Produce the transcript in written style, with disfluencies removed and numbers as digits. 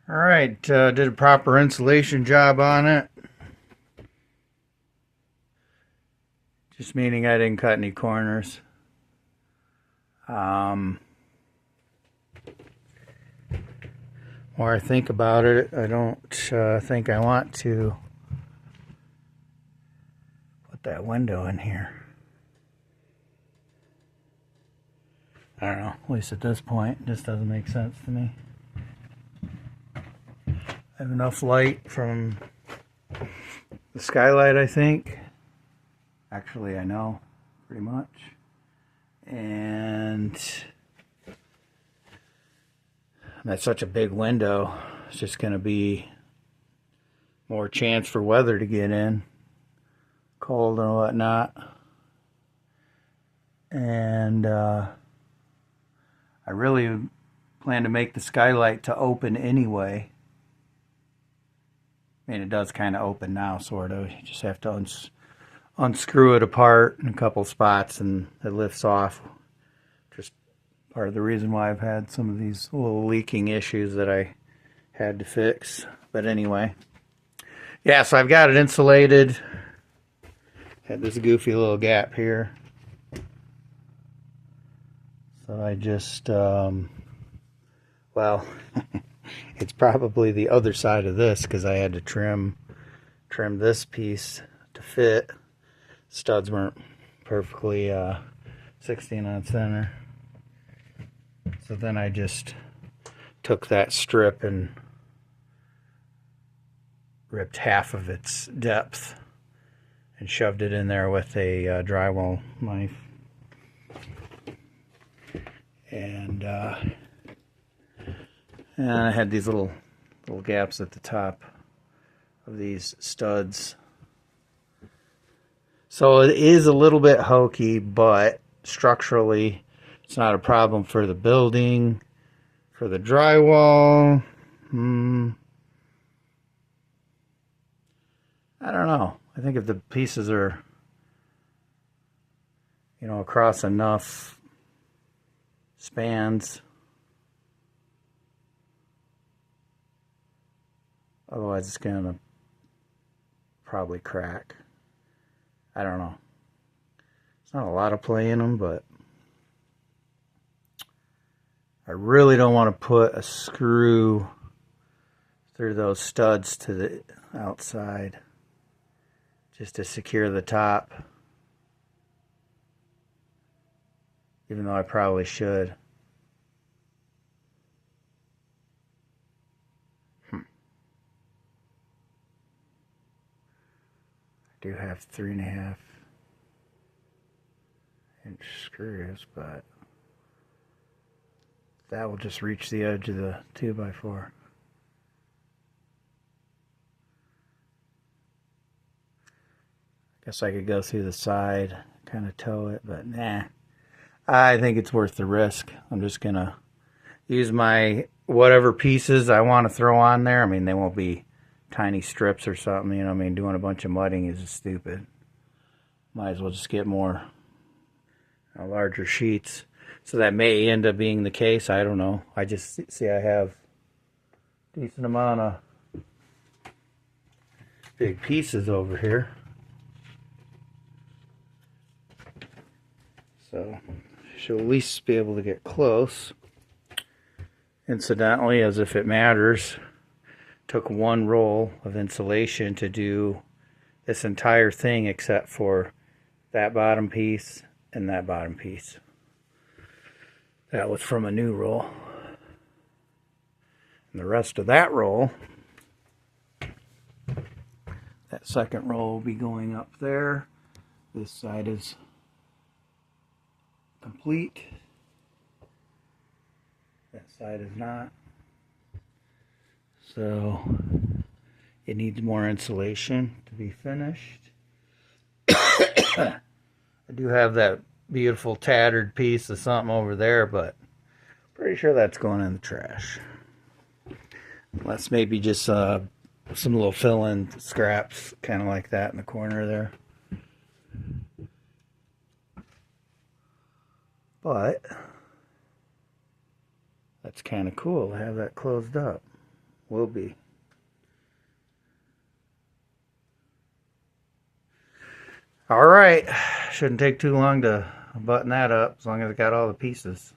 All right, did a proper insulation job on it. Just meaning I didn't cut any corners. More I think about it, I don't think I want to put that window in here. I don't know, at least at this point, it just doesn't make sense to me. I have enough light from the skylight, I think. Actually, I know, pretty much. And that's such a big window. It's just going to be more chance for weather to get in. Cold and whatnot. And I really plan to make the skylight to open anyway. I mean, it does kind of open now, sort of. You just have to unscrew it apart in a couple spots and it lifts off. Just part of the reason why I've had some of these little leaking issues that I had to fix. But anyway, yeah, so I've got it insulated. Had this goofy little gap here. So I just, well, it's probably the other side of this because I had to trim this piece to fit. Studs weren't perfectly 16 on center. So then I just took that strip and ripped half of its depth and shoved it in there with a drywall knife. And I had these little gaps at the top of these studs. So it is a little bit hokey, but structurally it's not a problem for the building, for the drywall. I don't know. I think if the pieces are, across enough spans, otherwise it's gonna probably crack. I don't know. It's not a lot of play in them, but I really don't want to put a screw through those studs to the outside just to secure the top, even though I probably should. I do have 3.5-inch screws, but that will just reach the edge of the 2x4. Guess I could go through the side, kind of tow it, but nah. I think it's worth the risk. I'm just gonna use my whatever pieces I want to throw on there. I mean, they won't be tiny strips or something, I mean, doing a bunch of mudding is stupid. Might as well just get more larger sheets. So that may end up being the case. I don't know. I just see I have a decent amount of big pieces over here. So should at least be able to get close. Incidentally, as if it matters, took one roll of insulation to do this entire thing except for that bottom piece and that bottom piece. That was from a new roll. And the rest of that roll, that second roll will be going up there. This side is complete. That side is not. So it needs more insulation to be finished. I do have that beautiful tattered piece of something over there, but pretty sure that's going in the trash. Unless maybe just some little fill-in scraps, kind of like that in the corner there. But that's kind of cool to have that closed up. Will be. All right. Shouldn't take too long to button that up as long as I got all the pieces.